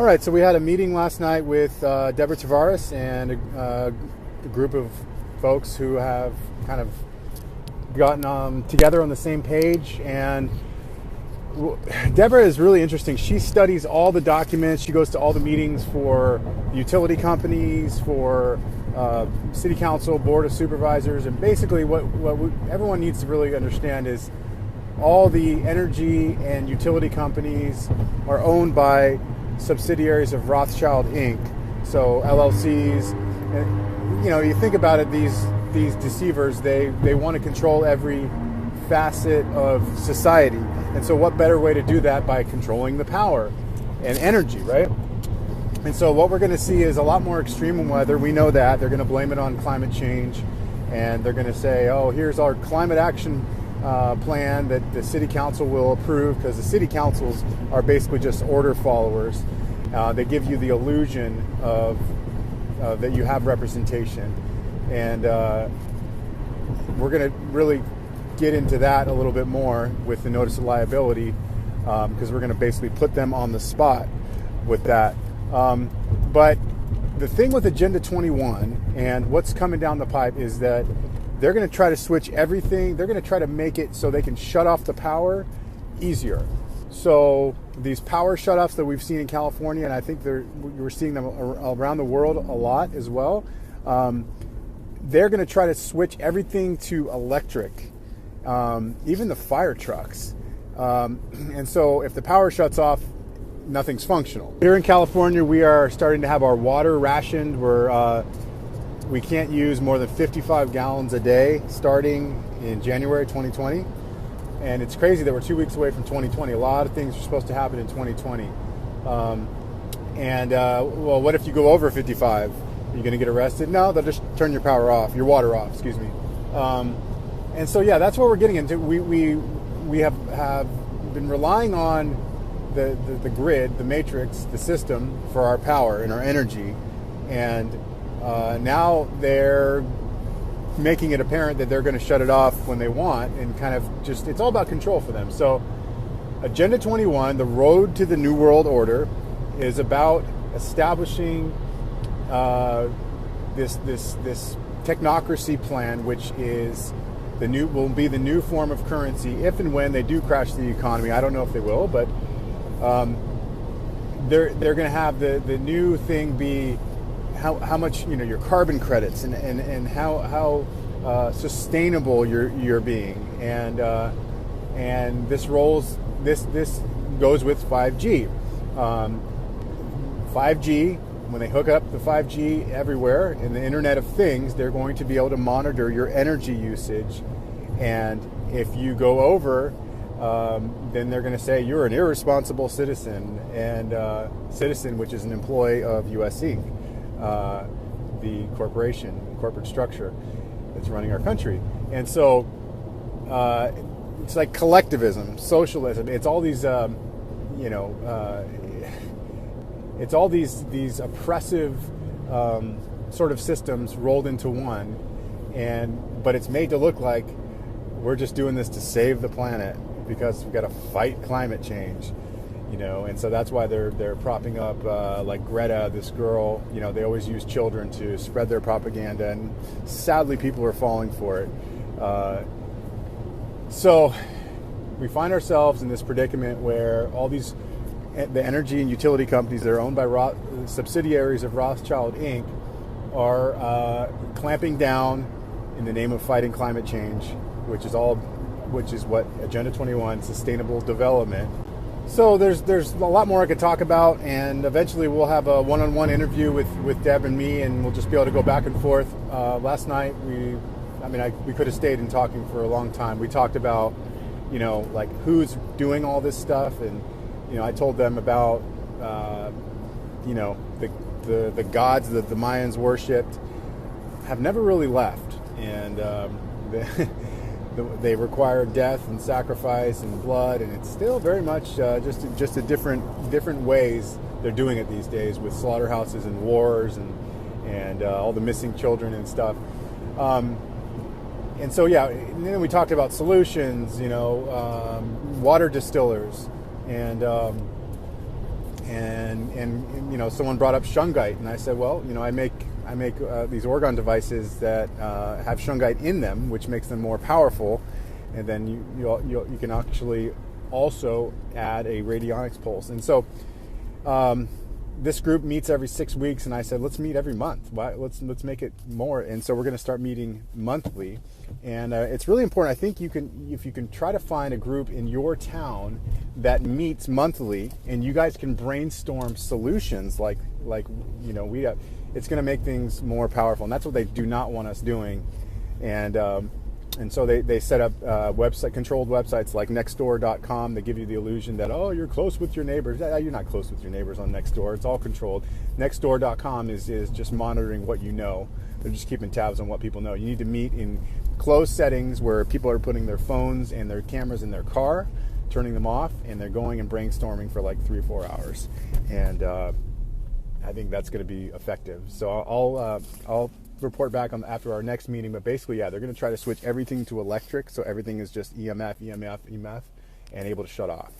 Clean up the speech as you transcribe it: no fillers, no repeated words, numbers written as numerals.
All right, so we had a meeting last night with Deborah Tavares and a group of folks who have kind of gotten together on the same page. And Deborah is really interesting. She studies all the documents. She goes to all the meetings for utility companies, for city council, board of supervisors, and basically what everyone needs to really understand is all the energy and utility companies are owned by subsidiaries of Rothschild Inc. So LLCs, and, you think about it, these deceivers, they want to control every facet of society. And so what better way to do that by controlling the power and energy, right? And so what we're going to see is a lot more extreme weather. We know that. They're going to blame it on climate change, and they're going to say, oh, here's our climate action plan that the city council will approve, because the city councils are basically just order followers. They give you the illusion of that you have representation, and we're going to really get into that a little bit more with the notice of liability, because we're going to basically put them on the spot with that. But the thing with Agenda 21 and what's coming down the pipe is that they're going to try to switch everything. They're going to try to make it so they can shut off the power easier. So these power shutoffs that we've seen in California, and I think we're seeing them around the world a lot as well, they're going to try to switch everything to electric, even the fire trucks. And so if the power shuts off, nothing's functional. Here in California, we are starting to have our water rationed. We can't use more than 55 gallons a day starting in January 2020. And it's crazy that we're 2 weeks away from 2020. A lot of things are supposed to happen in 2020. Well, what if you go over 55? Are you going to get arrested? No, they'll just turn your water off, excuse me. And so, yeah, that's what we're getting into. We have been relying on the grid, the matrix, the system for our power and our energy. And now they're making it apparent that they're going to shut it off when they want, and kind of just, it's all about control for them. So Agenda 21, the road to the New World Order, is about establishing this technocracy plan, which is will be the new form of currency if and when they do crash the economy. I don't know if they will, but they're going to have the new thing be how much your carbon credits and how sustainable you're being, and this goes with 5G. 5G, when they hook up the 5G everywhere in the Internet of Things, they're going to be able to monitor your energy usage, and if you go over, then they're going to say you're an irresponsible citizen, and citizen, which is an employee of US Inc., the corporate structure that's running our country. And so it's like collectivism, socialism. It's all these, it's all these oppressive sort of systems rolled into one, but it's made to look like we're just doing this to save the planet because we've got to fight climate change. And so that's why they're propping up like Greta, this girl. They always use children to spread their propaganda, and sadly people are falling for it. So we find ourselves in this predicament where all the energy and utility companies that are owned by subsidiaries of Rothschild Inc. are clamping down in the name of fighting climate change, which is what Agenda 21, sustainable development. So there's a lot more I could talk about, and eventually we'll have a one-on-one interview with Deb and me, and we'll just be able to go back and forth. Last night we could have stayed in talking for a long time. We talked about, like who's doing all this stuff, and I told them about the gods that the Mayans worshipped have never really left, and they require death and sacrifice and blood, and it's still very much just a different ways they're doing it these days, with slaughterhouses and wars and all the missing children and stuff. And so and then we talked about solutions, water distillers, and and someone brought up shungite, and I said, well, I make these orgone devices that have shungite in them, which makes them more powerful, and then you can actually also add a radionics pulse. And so this group meets every 6 weeks, and I said, let's meet every month. Let's make it more. And so we're going to start meeting monthly. And it's really important. I think if you can try to find a group in your town that meets monthly, and you guys can brainstorm solutions like we have, it's going to make things more powerful. And that's what they do not want us doing. And so they set up controlled websites like Nextdoor.com that give you the illusion that, oh, you're close with your neighbors. You're not close with your neighbors on Nextdoor. It's all controlled. Nextdoor.com is just monitoring what you know. They're just keeping tabs on what people know. You need to meet in closed settings where people are putting their phones and their cameras in their car, turning them off, and they're going and brainstorming for like 3 or 4 hours. And I think that's going to be effective. So I'll report back on after our next meeting, but basically, they're going to try to switch everything to electric, so everything is just EMF, and able to shut off.